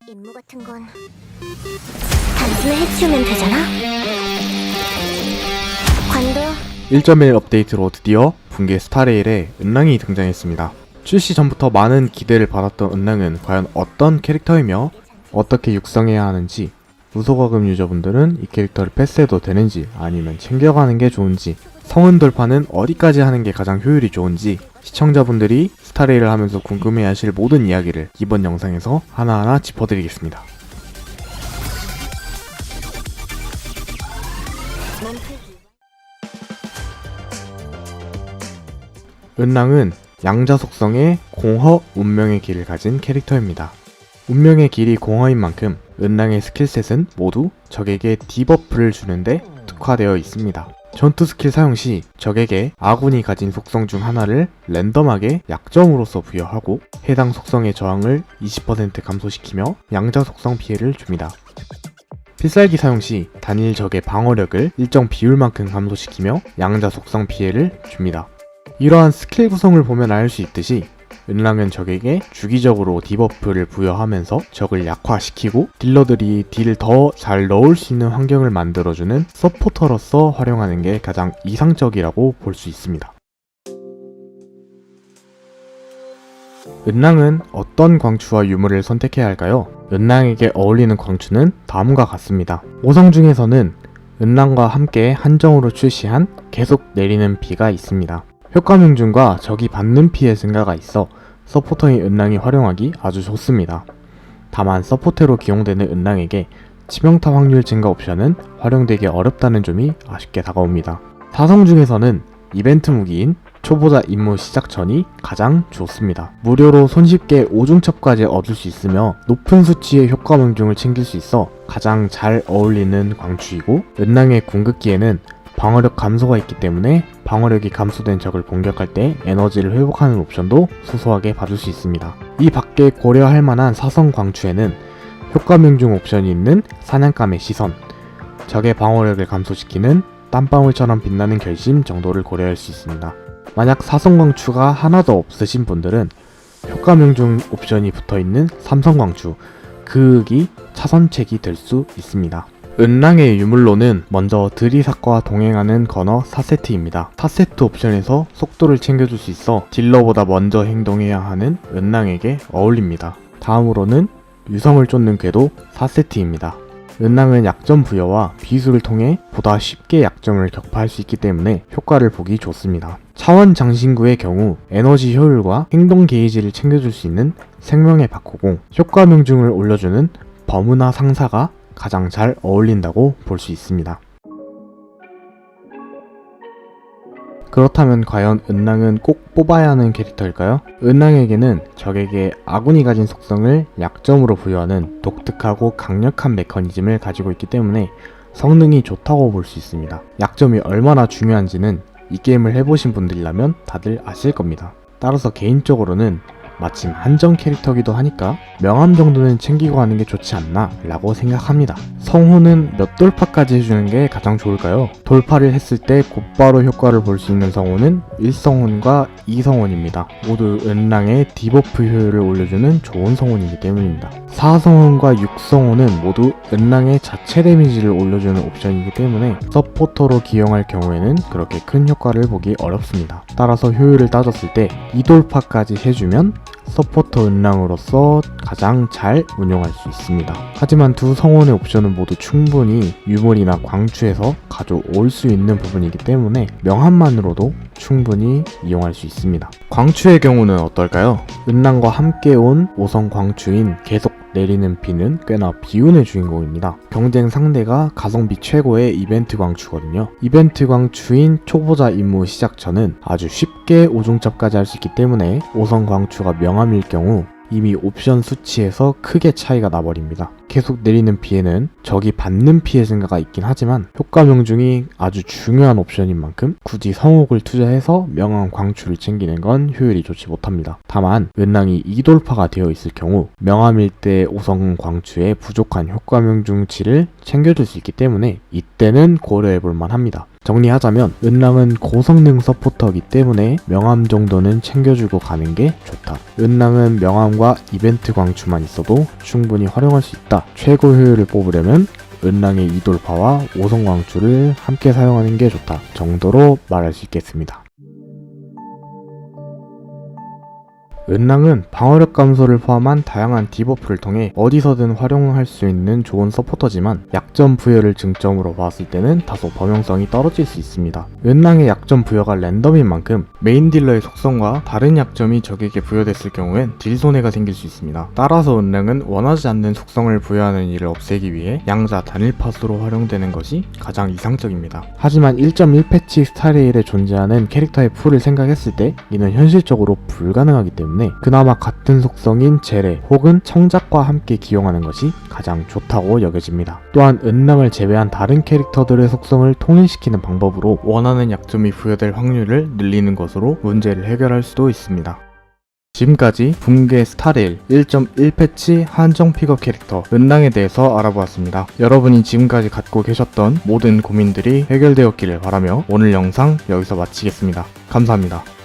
임무 같은 건 단순히 해치우면 되잖아? 관도 1.1 업데이트로 드디어 붕괴 스타레일에 은랑이 등장했습니다. 출시 전부터 많은 기대를 받았던 은랑은 과연 어떤 캐릭터이며 어떻게 육성해야 하는지, 무소과금 유저분들은 이 캐릭터를 패스해도 되는지 아니면 챙겨가는 게 좋은지, 성은 돌파는 어디까지 하는 게 가장 효율이 좋은지, 시청자분들이 스타레일을 하면서 궁금해하실 모든 이야기를 이번 영상에서 하나하나 짚어드리겠습니다. 은랑은 양자 속성의 공허 운명의 길을 가진 캐릭터입니다. 운명의 길이 공허인 만큼 은랑의 스킬셋은 모두 적에게 디버프를 주는데 특화되어 있습니다. 전투 스킬 사용 시 적에게 아군이 가진 속성 중 하나를 랜덤하게 약점으로서 부여하고 해당 속성의 저항을 20% 감소시키며 양자 속성 피해를 줍니다. 필살기 사용 시 단일 적의 방어력을 일정 비율만큼 감소시키며 양자 속성 피해를 줍니다. 이러한 스킬 구성을 보면 알 수 있듯이 은랑은 적에게 주기적으로 디버프를 부여하면서 적을 약화시키고 딜러들이 딜을 더 잘 넣을 수 있는 환경을 만들어주는 서포터로서 활용하는 게 가장 이상적이라고 볼 수 있습니다. 은랑은 어떤 광추와 유물을 선택해야 할까요? 은랑에게 어울리는 광추는 다음과 같습니다. 5성 중에서는 은랑과 함께 한정으로 출시한 계속 내리는 비가 있습니다. 효과 명중과 적이 받는 피해 증가가 있어 서포터인 은랑이 활용하기 아주 좋습니다. 다만 서포터로 기용되는 은랑에게 치명타 확률 증가 옵션은 활용되기 어렵다는 점이 아쉽게 다가옵니다. 4성 중에서는 이벤트 무기인 초보자 임무 시작 전이 가장 좋습니다. 무료로 손쉽게 5중첩까지 얻을 수 있으며 높은 수치의 효과 명중을 챙길 수 있어 가장 잘 어울리는 광추이고, 은랑의 궁극기에는 방어력 감소가 있기 때문에 방어력이 감소된 적을 공격할 때 에너지를 회복하는 옵션도 소소하게 받을 수 있습니다. 이 밖에 고려할 만한 사성 광추에는 효과 명중 옵션이 있는 사냥감의 시선, 적의 방어력을 감소시키는 땀방울처럼 빛나는 결심 정도를 고려할 수 있습니다. 만약 사성 광추가 하나도 없으신 분들은 효과 명중 옵션이 붙어있는 삼성 광추, 그윽이 차선책이 될 수 있습니다. 은랑의 유물로는 먼저 드리삭과 동행하는 건어 4세트입니다. 4세트 옵션에서 속도를 챙겨줄 수 있어 딜러보다 먼저 행동해야 하는 은랑에게 어울립니다. 다음으로는 유성을 쫓는 궤도 4세트입니다. 은랑은 약점 부여와 비수를 통해 보다 쉽게 약점을 격파할 수 있기 때문에 효과를 보기 좋습니다. 차원 장신구의 경우 에너지 효율과 행동 게이지를 챙겨줄 수 있는 생명의 박호공, 효과 명중을 올려주는 버무나 상사가 가장 잘 어울린다고 볼 수 있습니다. 그렇다면 과연 은랑은 꼭 뽑아야 하는 캐릭터일까요? 은랑에게는 적에게 아군이 가진 속성을 약점으로 부여하는 독특하고 강력한 메커니즘을 가지고 있기 때문에 성능이 좋다고 볼 수 있습니다. 약점이 얼마나 중요한지는 이 게임을 해보신 분들이라면 다들 아실 겁니다. 따라서 개인적으로는 마침 한정 캐릭터기도 하니까 명함 정도는 챙기고 하는 게 좋지 않나 라고 생각합니다. 성호는 몇 돌파까지 해주는 게 가장 좋을까요? 돌파를 했을 때 곧바로 효과를 볼 수 있는 성호는 1성혼과 2성혼입니다. 모두 은랑의 디버프 효율을 올려주는 좋은 성혼이기 때문입니다. 4성혼과 6성혼은 모두 은랑의 자체 데미지를 올려주는 옵션이기 때문에 서포터로 기용할 경우에는 그렇게 큰 효과를 보기 어렵습니다. 따라서 효율을 따졌을 때 2돌파까지 해주면 서포터 은랑으로서 가장 잘 운용할 수 있습니다. 하지만 두 성원의 옵션은 모두 충분히 유물이나 광추에서 가져올 수 있는 부분이기 때문에 명함만으로도 충분히 이용할 수 있습니다. 광추의 경우는 어떨까요? 은랑과 함께 온 5성 광추인 계속 내리는 비는 꽤나 비운의 주인공입니다. 경쟁 상대가 가성비 최고의 이벤트 광추거든요. 이벤트 광추인 초보자 임무 시작 전은 아주 쉽게 5중첩까지 할 수 있기 때문에 5성 광추가 명함일 경우 이미 옵션 수치에서 크게 차이가 나버립니다. 계속 내리는 비에는 적이 받는 피해 증가가 있긴 하지만 효과명 중이 아주 중요한 옵션인 만큼 굳이 성옥을 투자해서 명암 광출을 챙기는 건 효율이 좋지 못합니다. 다만 은랑이 2돌파가 되어 있을 경우 명암일 때 5성 광추에 부족한 효과명 중치를 챙겨줄 수 있기 때문에 이때는 고려해볼 만합니다. 정리하자면 은랑은 고성능 서포터이기 때문에 명암 정도는 챙겨주고 가는 게 좋다. 은랑은 명암과 이벤트 광추만 있어도 충분히 활용할 수 있다. 최고 효율을 뽑으려면 은랑의 2돌파와 5성 광추를 함께 사용하는 게 좋다 정도로 말할 수 있겠습니다. 은랑은 방어력 감소를 포함한 다양한 디버프를 통해 어디서든 활용할 수 있는 좋은 서포터지만 약점 부여를 증점으로 봤을 때는 다소 범용성이 떨어질 수 있습니다. 은랑의 약점 부여가 랜덤인 만큼 메인 딜러의 속성과 다른 약점이 적에게 부여됐을 경우엔 딜 손해가 생길 수 있습니다. 따라서 은랑은 원하지 않는 속성을 부여하는 일을 없애기 위해 양자 단일 팟으로 활용되는 것이 가장 이상적입니다. 하지만 1.1 패치 스타레일에 존재하는 캐릭터의 풀을 생각했을 때 이는 현실적으로 불가능하기 때문에 그나마 같은 속성인 제레 혹은 청작과 함께 기용하는 것이 가장 좋다고 여겨집니다. 또한 은랑을 제외한 다른 캐릭터들의 속성을 통일시키는 방법으로 원하는 약점이 부여될 확률을 늘리는 것으로 문제를 해결할 수도 있습니다. 지금까지 붕괴 스타레일 1.1 패치 한정 픽업 캐릭터 은랑에 대해서 알아보았습니다. 여러분이 지금까지 갖고 계셨던 모든 고민들이 해결되었기를 바라며 오늘 영상 여기서 마치겠습니다. 감사합니다.